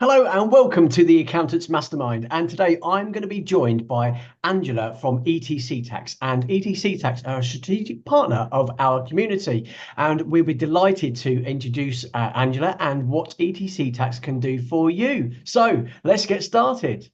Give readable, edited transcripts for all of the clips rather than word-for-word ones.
Hello and welcome to the Accountants Mastermind. And today I'm going to be joined by Angela from ETC Tax. And ETC Tax are a strategic partner of our community. And we'll be delighted to introduce Angela and what ETC Tax can do for you. So let's get started.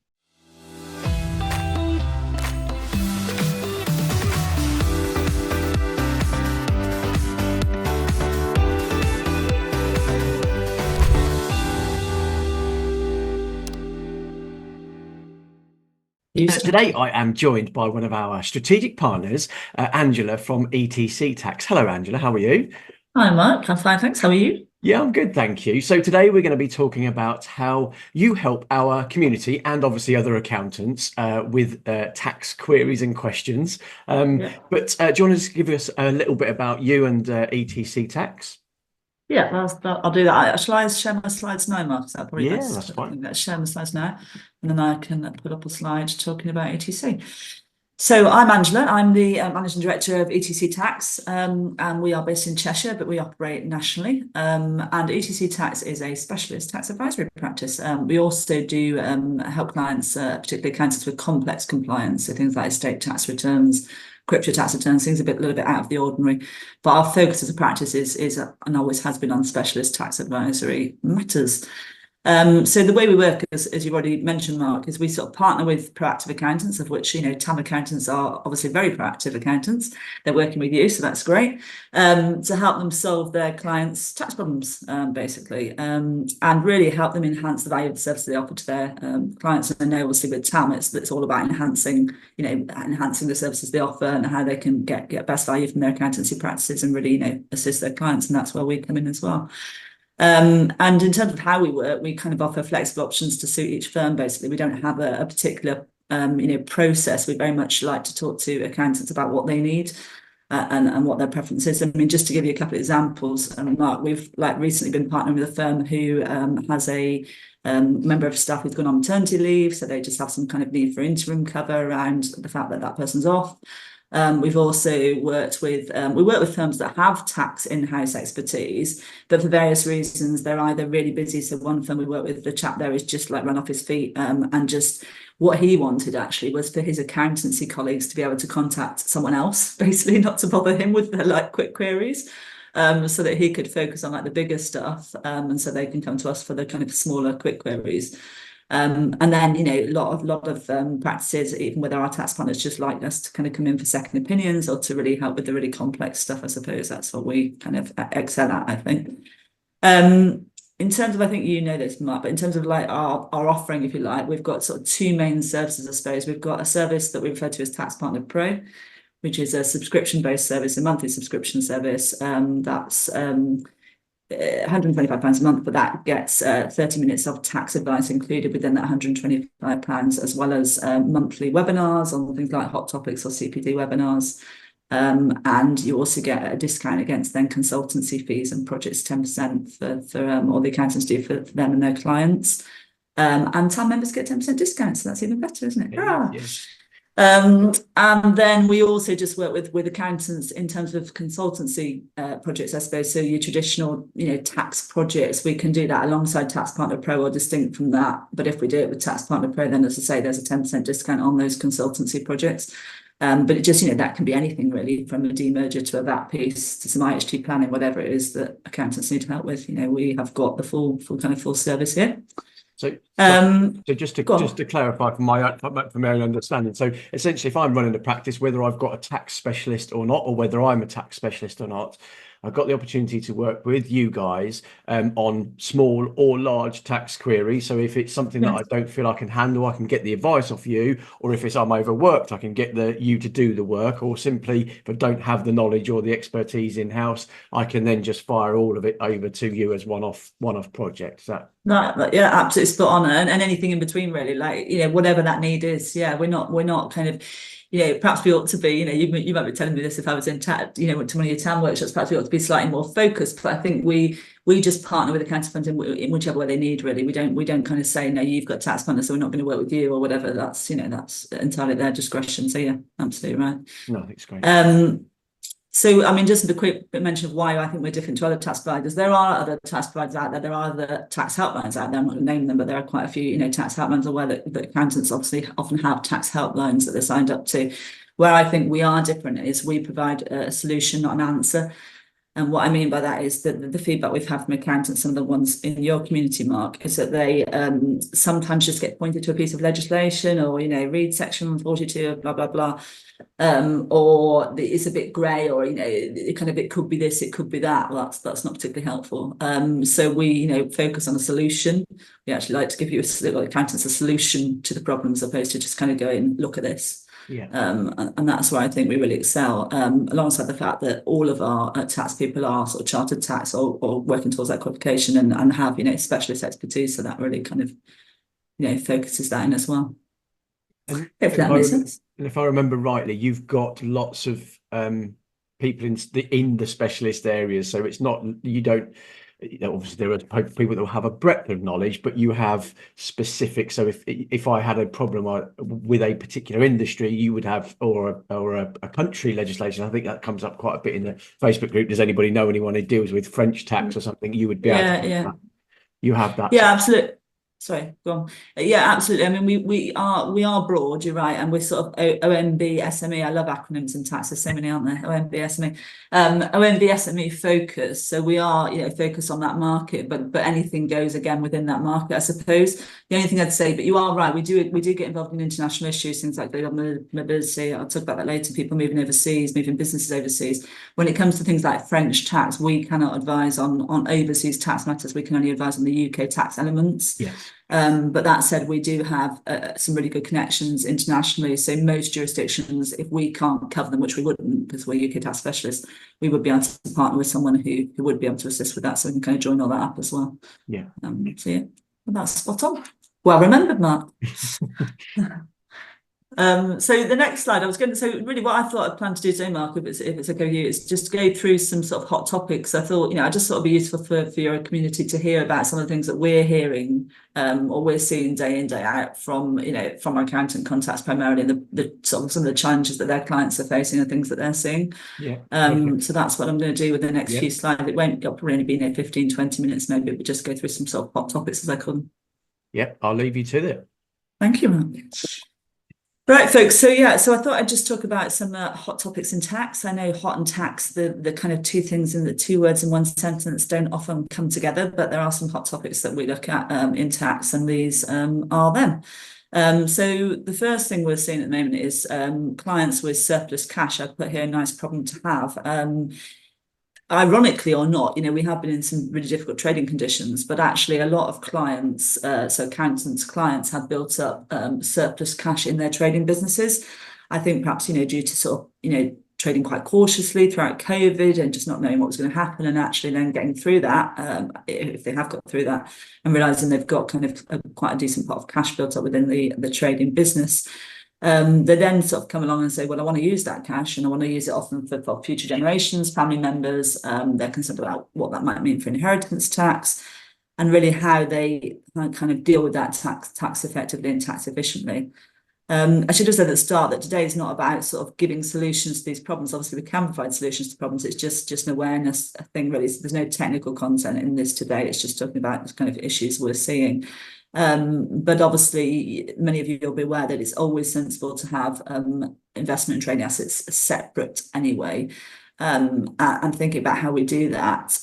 Today I am joined by one of our strategic partners, Angela from ETC Tax. Hello, Angela. How are you? Hi, Mark. I'm fine, thanks. How are you? Yeah, I'm good, thank you. So today we're going to be talking about how you help our community and obviously other accountants with tax queries and questions. But do you want to give us a little bit about you and ETC Tax? Yeah, I'll do that. Shall I share my slides now, Mark? Is that probably Yeah, best? that's fine. Let's share my slides now, and then I can put up a slide talking about ETC. So I'm Angela. I'm the Managing Director of ETC Tax, and we are based in Cheshire, but we operate nationally. And ETC Tax is a specialist tax advisory practice. We also do help clients, particularly accountants, with complex compliance, so things like estate tax returns, crypto tax returns, things a little bit out of the ordinary. But our focus as a practice is and always has been on specialist tax advisory matters. So the way we work, as you've already mentioned, Mark, is we sort of partner with proactive accountants, of which, TAM accountants are obviously very proactive accountants. They're working with you, so that's great, to help them solve their clients' tax problems, basically, and really help them enhance the value of the service they offer to their clients. And I know, obviously, with TAM, it's all about enhancing the services they offer and how they can get best value from their accountancy practices and really, assist their clients. And that's where we come in as well. And in terms of how we work, we kind of offer flexible options to suit each firm. Basically, we don't have a particular, process. We very much like to talk to accountants about what they need and what their preference is. I mean, just to give you a couple of examples, Mark, we've recently been partnering with a firm who has a member of staff who's gone on maternity leave, so they just have some kind of need for interim cover around the fact that that person's off. We've also worked with firms that have tax in-house expertise, but for various reasons they're either really busy. So one firm we work with, the chap there is just run off his feet, and just what he wanted actually was for his accountancy colleagues to be able to contact someone else, basically, not to bother him with their quick queries. So that he could focus on the bigger stuff, and so they can come to us for the kind of smaller quick queries. And then, a lot of practices, even with our tax partners, just like us to kind of come in for second opinions or to really help with the really complex stuff. I suppose that's what we kind of excel at, I think. In terms of, I think this, Mark, but in terms of our offering, if you like, we've got sort of two main services, I suppose. We've got a service that we refer to as Tax Partner Pro, which is a subscription-based service, a monthly subscription service. That's £125 a month, but that gets 30 minutes of tax advice included within that £125, as well as monthly webinars on things like hot topics or CPD webinars. And you also get a discount against then consultancy fees and projects, 10% for all the accountants do for them and their clients. And TAM members get 10% discount, so that's even better, isn't it? Yeah, yes. And then we also just work with accountants in terms of consultancy projects, I suppose. So your traditional, tax projects, we can do that alongside Tax Partner Pro or distinct from that. But if we do it with Tax Partner Pro, then as I say, there's a 10% discount on those consultancy projects. But it just, that can be anything really, from a demerger to a VAT piece to some IHT planning, whatever it is that accountants need help with. We have got the full service here. So just to clarify from my own understanding, so essentially, if I'm running a practice, whether I've got a tax specialist or not, or whether I'm a tax specialist or not, I've got the opportunity to work with you guys on small or large tax queries. So if it's something that I don't feel I can handle, I can get the advice off you, or if I'm overworked, I can get you to do the work, or simply if I don't have the knowledge or the expertise in-house, I can then just fire all of it over to you as one-off project. Is that? Yeah, absolutely spot on, and anything in between, really, whatever that need is. Yeah, we're not kind of, perhaps we ought to be, you might be telling me this if I was in went to one of your TAM workshops, perhaps we ought to be slightly more focused. But I think we just partner with accounting firms in whichever way they need, really. We don't kind of say, no, you've got tax partners, so we're not going to work with you or whatever. That's that's entirely their discretion. So yeah, absolutely right. No, I think it's great. So, I mean, just a quick mention of why I think we're different to other tax providers. There are other tax providers out there. There are other tax helplines out there. I'm not going to name them, but there are quite a few, tax helplines aware that accountants obviously often have tax helplines that they're signed up to. Where I think we are different is we provide a solution, not an answer. And what I mean by that is that the feedback we've had from accountants, some of the ones in your community, Mark, is that they sometimes just get pointed to a piece of legislation or, read section 42, blah, blah, blah. Or it's a bit grey, or it could be this, it could be that. Well, that's not particularly helpful. So we focus on a solution. We actually like to give you accountants a solution to the problem, as opposed to just kind of going, look at this. Yeah. And that's where I think we really excel, alongside the fact that all of our tax people are sort of chartered tax or working towards that qualification and have specialist expertise. So that really kind of focuses that in as well. And if that makes sense. And if I remember rightly, you've got lots of people in the specialist areas. So it's not, you don't, obviously there are people that will have a breadth of knowledge, but you have specific. So if I had a problem with a particular industry, you would have, or a country legislation. I think that comes up quite a bit in the Facebook group. Does anybody know anyone who deals with French tax or something? You would be able to. You have that. Yeah, absolutely. Sorry, go on. Yeah, absolutely. I mean, we are broad, you're right, and we're sort of OMB, SME. I love acronyms in tax. There's so many, aren't there? OMB, SME. OMB, SME focus. So we are, focused on that market, but anything goes again within that market, I suppose. The only thing I'd say, but you are right, we do get involved in international issues, things like global mobility. I'll talk about that later. People moving overseas, moving businesses overseas. When it comes to things like French tax, we cannot advise on overseas tax matters. We can only advise on the UK tax elements. Yes. But that said, we do have some really good connections internationally. So most jurisdictions, if we can't cover them, which we wouldn't because we're UK tax specialists, we would be able to partner with someone who would be able to assist with that. So we can kind of join all that up as well. Yeah. So yeah, well, that's spot on. Well remembered, Mark. So the next slide, so really what I thought I'd plan to do today, Mark, if it's okay with you, is just go through some sort of hot topics. I thought, I just thought it'd be useful for your community to hear about some of the things that we're hearing, or we're seeing day in, day out from our accountant contacts primarily, and the sort of some of the challenges that their clients are facing and things that they're seeing. Yeah. So that's what I'm going to do with the next few slides. It'll probably be 15, 20 minutes maybe, but just go through some sort of hot topics as I call them. Yeah, I'll leave you to that. Thank you, Mark. Right, folks. So I thought I'd just talk about some hot topics in tax. I know hot and tax, the kind of two things in the two words in one sentence don't often come together, but there are some hot topics that we look at in tax, and these are them. So the first thing we're seeing at the moment is clients with surplus cash. I put here a nice problem to have. Ironically or not, we have been in some really difficult trading conditions, but actually a lot of clients, so accountants' clients, have built up surplus cash in their trading businesses. I think perhaps, due to sort of, trading quite cautiously throughout COVID and just not knowing what was going to happen, and actually then getting through that, if they have got through that, and realising they've got kind of quite a decent pot of cash built up within the trading business. They then sort of come along and say, well, I want to use that cash and I want to use it often for future generations, family members. They're concerned about what that might mean for inheritance tax, and really how they kind of deal with that tax effectively and tax efficiently. I should have said at the start that today is not about sort of giving solutions to these problems. Obviously, we can provide solutions to problems. It's just an awareness thing, really. So there's no technical content in this today. It's just talking about the kind of issues we're seeing. But obviously, many of you will be aware that it's always sensible to have investment and trading assets separate anyway. And thinking about how we do that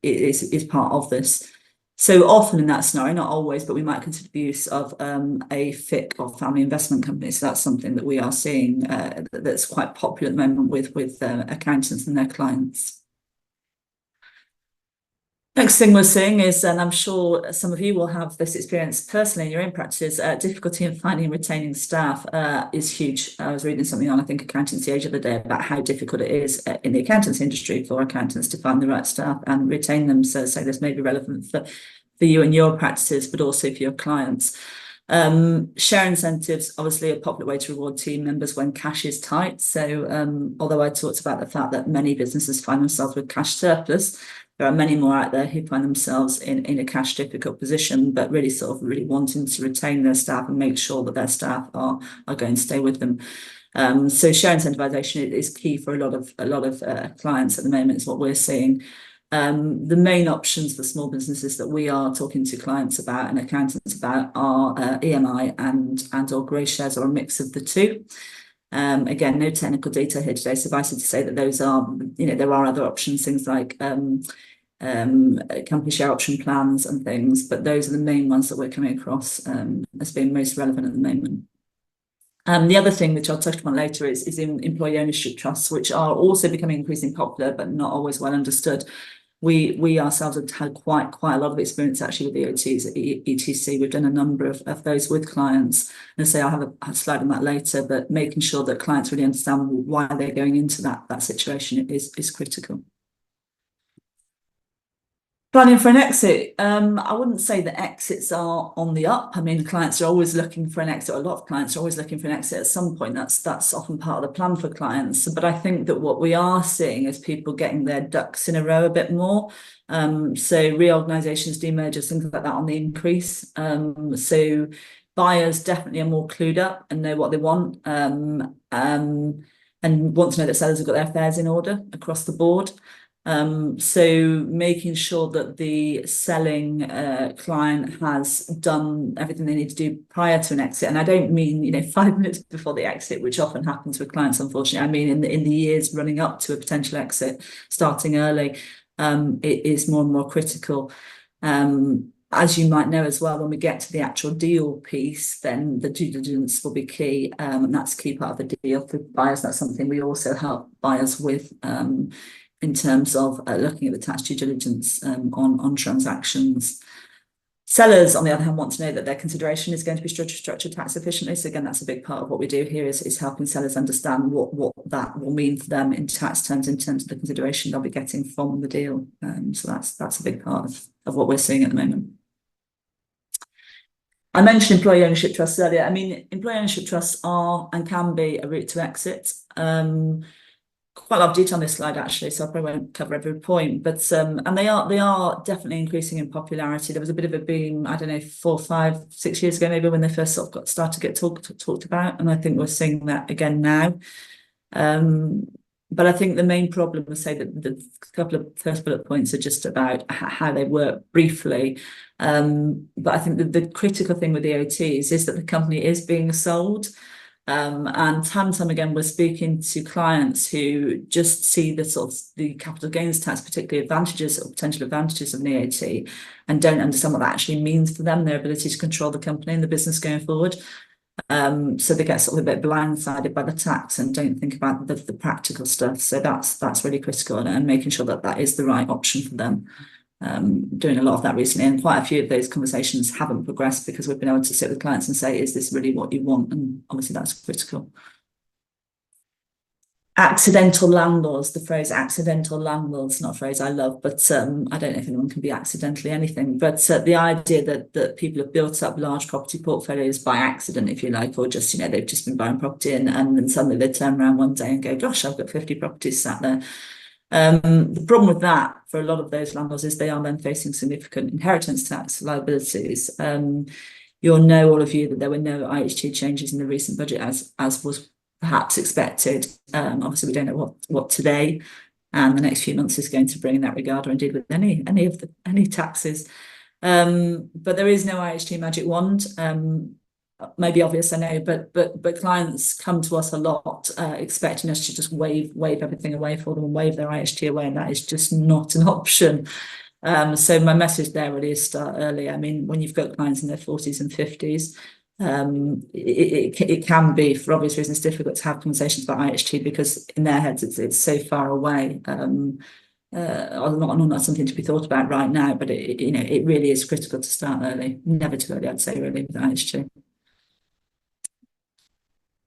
is part of this. So often in that scenario, not always, but we might consider the use of a FIC or family investment company. So that's something that we are seeing that's quite popular at the moment with accountants and their clients. Next thing we're seeing is, and I'm sure some of you will have this experience personally in your own practices, difficulty in finding and retaining staff is huge. I was reading something on, I think, Accountancy Age the other day about how difficult it is in the accountancy industry for accountants to find the right staff and retain them. So this may be relevant for you and your practices, but also for your clients. Share incentives, obviously a popular way to reward team members when cash is tight. So although I talked about the fact that many businesses find themselves with cash surplus, there are many more out there who find themselves in a cash difficult position, but really wanting to retain their staff and make sure that their staff are going to stay with them. So share incentivization is key for a lot of clients at the moment, is what we're seeing. The main options for small businesses that we are talking to clients about and accountants about are EMI and or grey shares, or a mix of the two. Again, no technical data here today. Suffice it to say that those are, there are other options, things like company share option plans and things, but those are the main ones that we're coming across as being most relevant at the moment. The other thing which I'll touch upon later is in employee ownership trusts, which are also becoming increasingly popular, but not always well understood. We ourselves have had quite a lot of experience actually with the OTs at ETC. We've done a number of those with clients, and say I'll have a slide on that later, but making sure that clients really understand why they're going into that situation is critical. Planning for an exit. I wouldn't say that exits are on the up. I mean, clients are always looking for an exit. A lot of clients are always looking for an exit at some point. That's often part of the plan for clients. But I think that what we are seeing is people getting their ducks in a row a bit more. So reorganisations, demergers, things like that on the increase. So buyers definitely are more clued up and know what they want. And want to know that sellers have got their affairs in order across the board. So making sure that the selling client has done everything they need to do prior to an exit, and I don't mean 5 minutes before the exit, which often happens with clients, unfortunately. I mean in the years running up to a potential exit, starting early, it is more and more critical. As you might know as well, when we get to the actual deal piece, then the due diligence will be key, and that's a key part of the deal for buyers. That's something we also help buyers with. In terms of looking at the tax due diligence on transactions. Sellers, on the other hand, want to know that their consideration is going to be structured tax efficiently. So again, that's a big part of what we do here is helping sellers understand what that will mean for them in tax terms, in terms of the consideration they'll be getting from the deal. So that's a big part of what we're seeing at the moment. I mentioned employee ownership trusts earlier. I mean, employee ownership trusts are and can be a route to exit. Quite a lot of detail on this slide actually, so I probably won't cover every point, but and they are definitely increasing in popularity. There was a bit of a boom, I don't know, 4, 5, 6 years ago maybe, when they first sort of started to get talked about, and I think we're seeing that again now. But I think the main problem was, say, that the couple of first bullet points are just about how they work briefly. But I think the critical thing with the OTs is that the company is being sold. And time and time again, we're speaking to clients who just see the sort of the capital gains tax, particularly advantages or potential advantages of an EOT, and don't understand what that actually means for them, their ability to control the company and the business going forward. So they get sort of a bit blindsided by the tax and don't think about the practical stuff. So that's really critical, and making sure that that is the right option for them. Doing a lot of that recently, and quite a few of those conversations haven't progressed because we've been able to sit with clients and say, is this really what you want? And obviously that's critical. Accidental landlords, the phrase accidental landlords, not a phrase I love, but I don't know if anyone can be accidentally anything, but the idea that people have built up large property portfolios by accident, if you like, or just, they've just been buying property and then suddenly they turn around one day and go, gosh, I've got 50 properties sat there. The problem with that for a lot of those landlords is they are then facing significant inheritance tax liabilities. You'll know, all of you, that there were no IHT changes in the recent budget as was perhaps expected. Obviously, we don't know what today and the next few months is going to bring in that regard, or indeed with any taxes. But there is no IHT magic wand. Maybe obvious, I know, but clients come to us a lot expecting us to just wave everything away for them and wave their IHT away, and that is just not an option. So my message there really is start early. I mean, when you've got clients in their 40s and 50s, it can be, for obvious reasons, difficult to have conversations about IHT because in their heads it's so far away. Not something to be thought about right now, but it really is critical to start early. Never too early, I'd say, really, with IHT.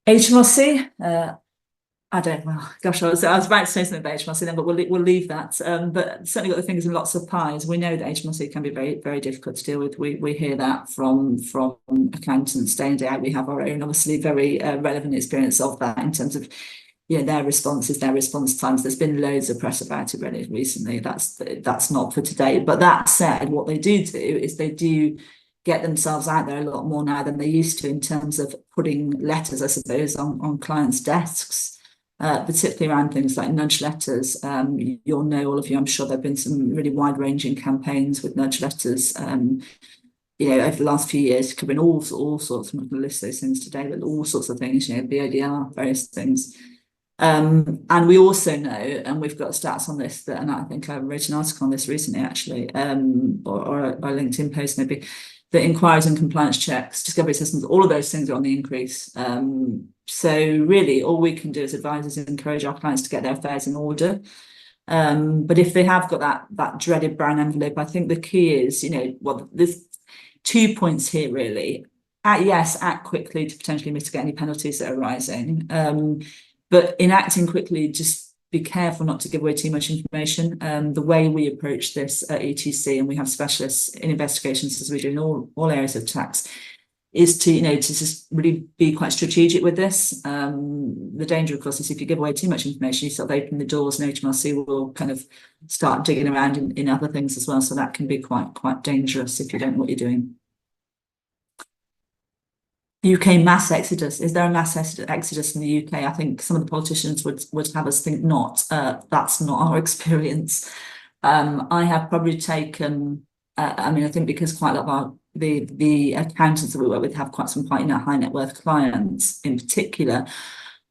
HMRC, I don't know. Gosh, I was about to say something about HMRC then, but we'll leave that. But certainly got the fingers in lots of pies. We know that HMRC can be very, very difficult to deal with. We hear that from accountants day in, day out. We have our own, obviously, very relevant experience of that in terms of their responses, their response times. There's been loads of press about it really recently. That's not for today. But that said, what they do is they do get themselves out there a lot more now than they used to in terms of putting letters, I suppose, on clients' desks, particularly around things like nudge letters. You'll know, all of you, I'm sure there have been some really wide-ranging campaigns with nudge letters, over the last few years, covering all sorts. I'm not going to list those things today, but all sorts of things, BODR, various things. And we also know, and we've got stats on this, and I think I wrote an article on this recently, actually, or a LinkedIn post maybe, that inquiries and compliance checks, discovery systems, all of those things are on the increase. So really, all we can do as advisors is encourage our clients to get their affairs in order. But if they have got that dreaded brown envelope, I think the key is, there's 2 points here really. Act quickly to potentially mitigate any penalties that are arising. But in acting quickly, just be careful not to give away too much information. The way we approach this at ETC, and we have specialists in investigations as we do in all areas of tax, is to just really be quite strategic with this. The danger, of course, is if you give away too much information, you sort of open the doors, and HMRC will kind of start digging around in other things as well. So that can be quite dangerous if you don't know what you're doing. UK mass exodus. Is there a mass exodus in the UK? I think some of the politicians would have us think not. That's not our experience. I have probably taken, I think because quite a lot of our the accountants that we work with have quite high net worth clients in particular.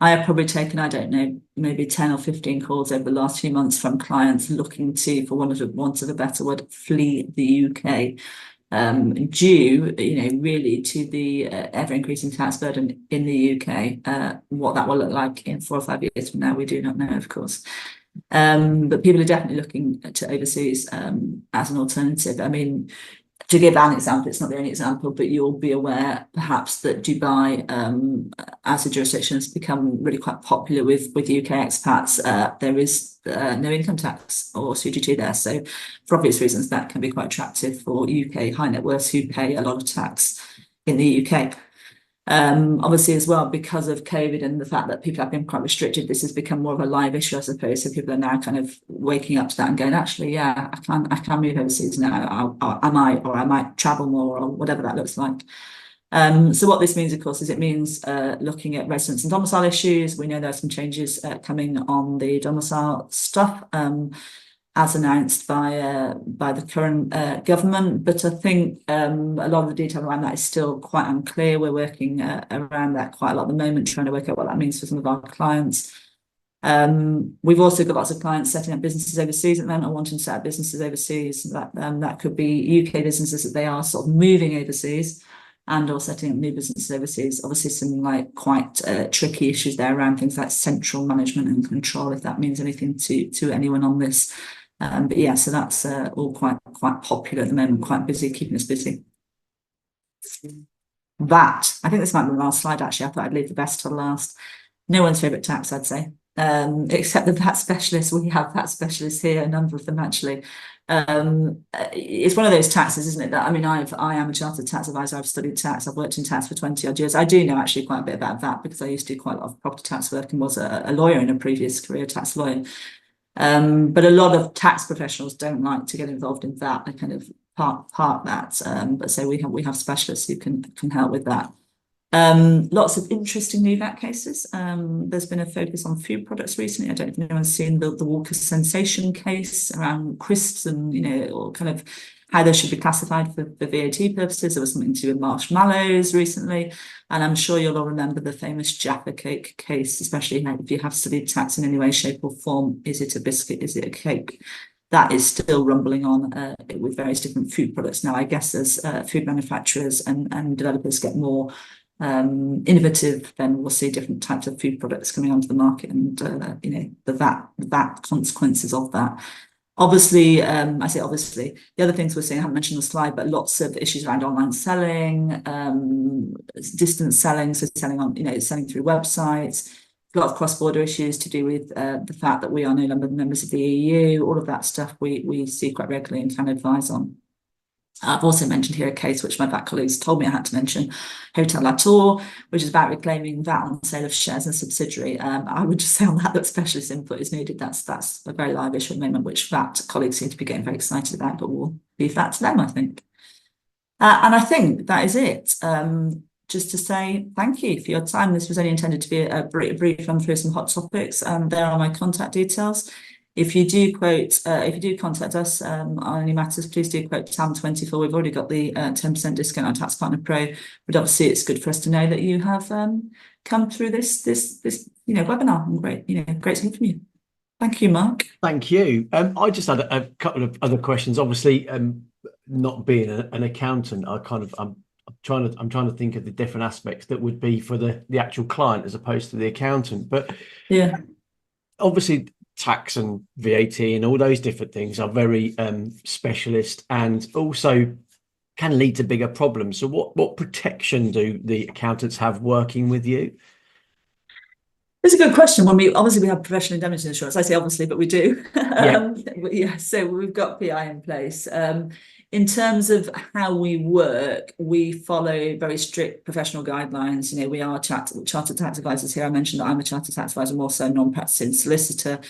I have probably taken, I don't know, maybe 10 or 15 calls over the last few months from clients looking to, for want of a better word, flee the UK. Due, really to the ever-increasing tax burden in the UK. What that will look like in 4 or 5 years from now, we do not know, of course. But people are definitely looking to overseas as an alternative. To give an example, it's not the only example, but you'll be aware perhaps that Dubai as a jurisdiction has become really quite popular with UK expats. There is no income tax or CGT there. So for obvious reasons, that can be quite attractive for UK high net worths who pay a lot of tax in the UK. Obviously as well, because of COVID and the fact that people have been quite restricted, this has become more of a live issue, I suppose. So people are now kind of waking up to that and going, actually, yeah, I can move overseas now. I might travel more, or whatever that looks like. So what this means, of course, is it means looking at residence and domicile issues. We know there are some changes coming on the domicile stuff, as announced by the current government. But I think a lot of the detail around that is still quite unclear. We're working around that quite a lot at the moment, trying to work out what that means for some of our clients. We've also got lots of clients setting up businesses overseas at the moment, or wanting to set up businesses overseas. That could be UK businesses that they are sort of moving overseas, and or setting up new businesses overseas. Obviously, some quite tricky issues there around things like central management and control, if that means anything to anyone on this. But yeah, so that's all quite popular at the moment, quite busy, keeping us busy. VAT. I think this might be the last slide, actually. I thought I'd leave the best to last. No one's favourite tax, I'd say, except the VAT specialists. We have VAT specialists here, a number of them actually. It's one of those taxes, isn't it? That I am a chartered tax advisor. I've studied tax. I've worked in tax for 20 odd years. I do know actually quite a bit about VAT because I used to do quite a lot of property tax work and was a lawyer in a previous career, tax lawyer. But a lot of tax professionals don't like to get involved in that. They kind of park that. But so we have specialists who can help with that. Lots of interesting new VAT cases. There's been a focus on food products recently. I don't know if anyone's seen the Walker sensation case around crisps and, or kind of how they should be classified for VAT purposes. There was something to do with marshmallows recently. And I'm sure you'll all remember the famous Jaffa cake case, especially if you have studied tax in any way, shape or form. Is it a biscuit? Is it a cake? That is still rumbling on with various different food products. Now, I guess as food manufacturers and developers get more innovative, then we'll see different types of food products coming onto the market, and the VAT consequences of that. Obviously, I say obviously, the other things we're seeing, I haven't mentioned on the slide, but lots of issues around online selling, distance selling, so selling on, selling through websites, a lot of cross-border issues to do with the fact that we are no longer members of the EU. All of that stuff we see quite regularly and can advise on. I've also mentioned here a case which my VAT colleagues told me I had to mention, Hotel Latour, which is about reclaiming VAT on sale of shares in a subsidiary. I would just say on that specialist input is needed. That's a very live issue at the moment, which VAT colleagues seem to be getting very excited about, but we'll leave that to them, I think. And I think that is it. Just to say thank you for your time. This was only intended to be a brief run through some hot topics. There are my contact details. If you do contact us on any matters, please do quote TAM24. We've already got the 10% discount on Tax Partner Pro, but obviously it's good for us to know that you have come through this webinar. And great to hear from you. Thank you, Mark. Thank you. I just had a couple of other questions. Obviously, not being an accountant, I'm trying to think of the different aspects that would be for the actual client as opposed to the accountant. But yeah, obviously tax and VAT and all those different things are very specialist and also can lead to bigger problems. So what protection do the accountants have working with you? It's a good question. When we have professional indemnity insurance. I say obviously, but we do. Yeah. So we've got PI in place. In terms of how we work, we follow very strict professional guidelines. We are chartered tax advisors here. I mentioned that I'm a chartered tax advisor. I'm also a non-practicing solicitor.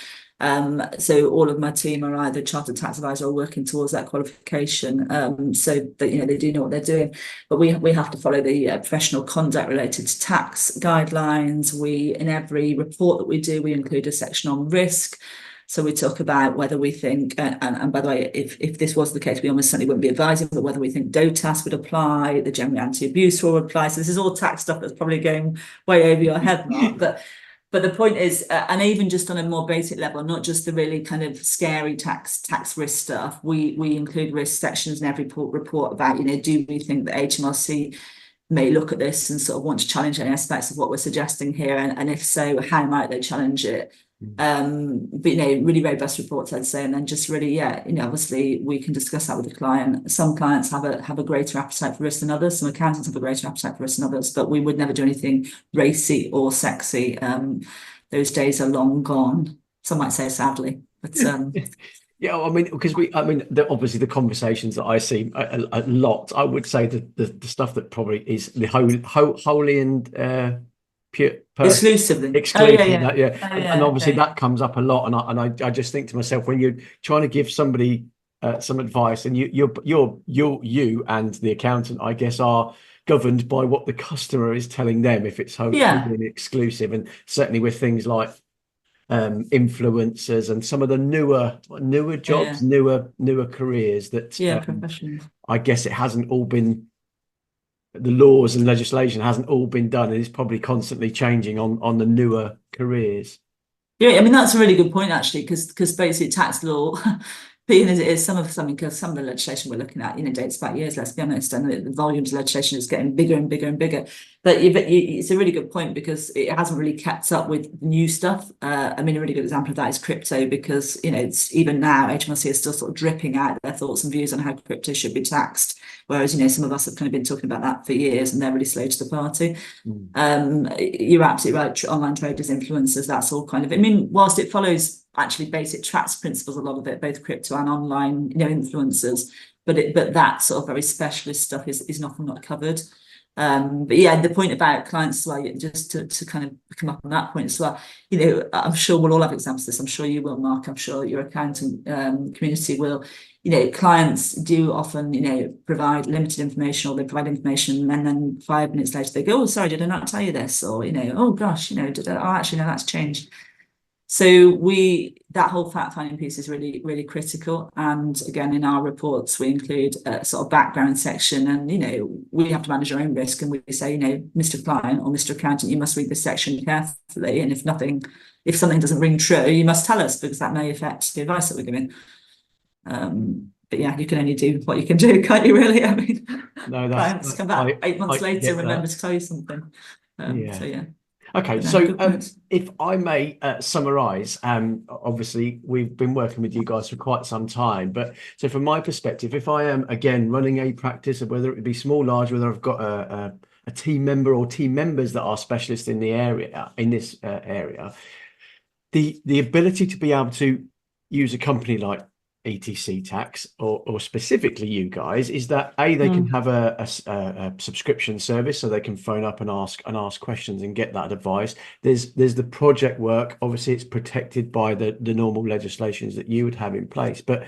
So all of my team are either chartered tax advisor or working towards that qualification. So that they do know what they're doing. But we have to follow the professional conduct related to tax guidelines. In every report that we do, we include a section on risk. So we talk about whether we think, and by the way, if this was the case, we almost certainly wouldn't be advising, but whether we think DOTAS would apply, the general anti-abuse rule would apply. So this is all tax stuff that's probably going way over your head, Mark. But the point is, and even just on a more basic level, not just the really kind of scary tax risk stuff, we include risk sections in every report about, do we think that HMRC may look at this and sort of want to challenge any aspects of what we're suggesting here, and if so, how might they challenge it? But really robust reports, I'd say, and then just really, obviously we can discuss that with the client. Some clients have a greater appetite for risk than others. Some accountants have a greater appetite for risk than others, but we would never do anything racy or sexy. Those days are long gone. Some might say sadly, but yeah, I mean, because obviously the conversations that I see a lot, I would say that the stuff that probably is the holy and pure exclusively. And obviously that comes up a lot, and I just think to myself, when you're trying to give somebody some advice, and you and the accountant, I guess, are governed by what the customer is telling them, if it's wholly and exclusive, and certainly with things like influencers and some of the newer jobs, newer careers that professionals. I guess it hasn't all been, the laws and legislation hasn't all been done, and it's probably constantly changing on the newer careers. Yeah, I mean, that's a really good point, actually, because basically tax law, being as it is, some of the legislation we're looking at, dates back years, let's be honest, and the volumes of legislation is getting bigger and bigger and bigger. But it's a really good point, because it hasn't really kept up with new stuff. I mean, a really good example of that is crypto, because, it's even now, HMRC is still sort of dripping out their thoughts and views on how crypto should be taxed. Whereas, some of us have kind of been talking about that for years, and they're really slow to the party. You're absolutely right. Online traders, influencers, that's all kind of, I mean, whilst it follows actually basic tax principles, a lot of it, both crypto and online, influencers, but that sort of very specialist stuff is often not covered. But yeah, the point about clients as well, just to kind of come up on that point as well, I'm sure we'll all have examples of this. I'm sure you will, Mark. I'm sure your accountant community will. Clients do often, provide limited information, or they provide information, and then 5 minutes later they go, "Oh, sorry, did I not tell you this?" Or, "Oh gosh, actually, no, that's changed." So that whole fact-finding piece is really, really critical. And again, in our reports, we include a sort of background section, and, we have to manage our own risk. And we say, Mr. Client or Mr. Accountant, you must read this section carefully. And if something doesn't ring true, you must tell us, because that may affect the advice that we're giving. But yeah, you can only do what you can do, can't you, really? I mean, no, clients come back 8 months later and remember to close something. So yeah. Okay, so if I may summarize, obviously we've been working with you guys for quite some time, but so from my perspective, if I am again running a practice, whether it be small, large, whether I've got a team member or team members that are specialists in this area, the ability to be able to use a company like ETC Tax, or specifically you guys, is that they can have a subscription service, so they can phone up and ask questions and get that advice. There's the project work. Obviously, it's protected by the normal legislations that you would have in place. But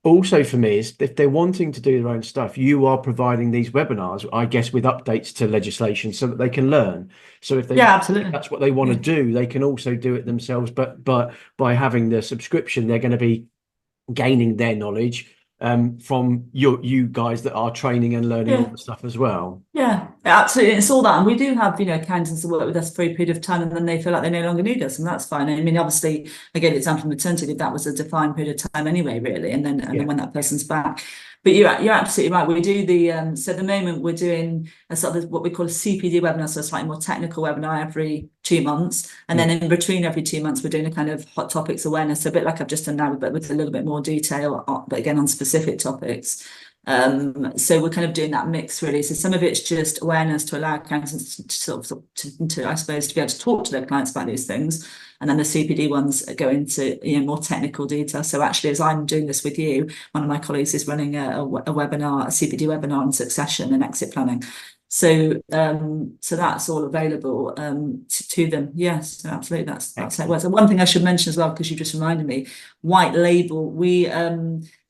also for me is if they're wanting to do their own stuff, you are providing these webinars, I guess, with updates to legislation so that they can learn. So if Yeah, if absolutely. that's what they want to Yeah. do, they can also do it themselves. But by having the subscription, they're going to be gaining their knowledge from you guys that are training and learning all Yeah. the stuff as well. Yeah, absolutely. It's all that. And we do have, accountants that work with us for a period of time and then they feel like they no longer need us, and that's fine. I mean, obviously, again, example of maternity leave, that was a defined period of time anyway, really. And then when that person's back. But you're absolutely right. We do so at the moment we're doing a sort of what we call a CPD webinar, so a slightly more technical webinar every 2 months. And then in between every 2 months, we're doing a kind of hot topics awareness, a bit like I've just done now, but with a little bit more detail, but again, on specific topics. So we're kind of doing that mix really. So some of it's just awareness to allow accountants to I suppose to be able to talk to their clients about these things, and then the CPD ones go into more technical detail. So actually, as I'm doing this with you, one of my colleagues is running a webinar, a CPD webinar on succession and exit planning. So so that's all available to them. Yes, so absolutely. That's how it works. And one thing I should mention as well, because you just reminded me, white label. We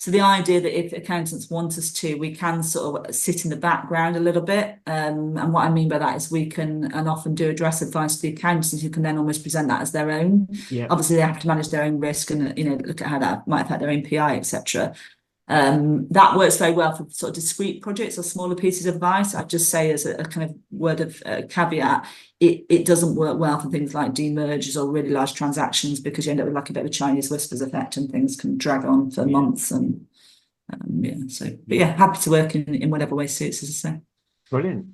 so the idea that if accountants want us to, we can sort of sit in the background a little bit. And what I mean by that is we can and often do address advice to the accountants who can then almost present that as their own. Yeah. Obviously, they have to manage their own risk and look at how that might affect their own PI, etc. That works very well for sort of discrete projects or smaller pieces of advice. I'd just say as a kind of word of caveat, it doesn't work well for things like demergers or really large transactions, because you end up with like a bit of a Chinese whispers effect and things can drag on for months. And but happy to work in whatever way suits, as I say. Brilliant.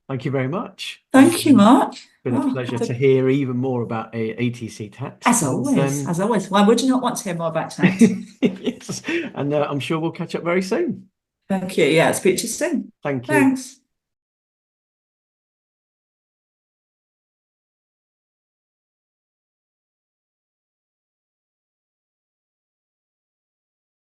Thank you very much. Thank you, Mark. It's been a pleasure to hear even more about ATC tax. As always. Why would you not want to hear more about tax? Yes. And I'm sure we'll catch up very soon. Thank you. Yeah, speak to you soon. Thank you. Thanks.